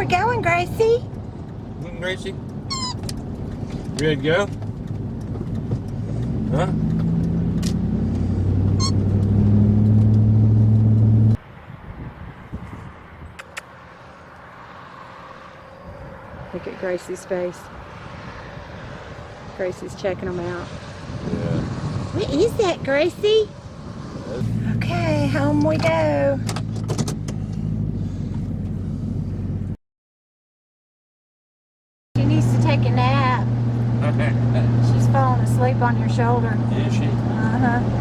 we going, Gracie? Gracie? Ready to go? Huh? Look at Gracie's face. Gracie's checking them out. Yeah. What is that, Gracie? Okay, home we go. She needs to take a nap. She's falling asleep on your shoulder. Is she? Uh-huh.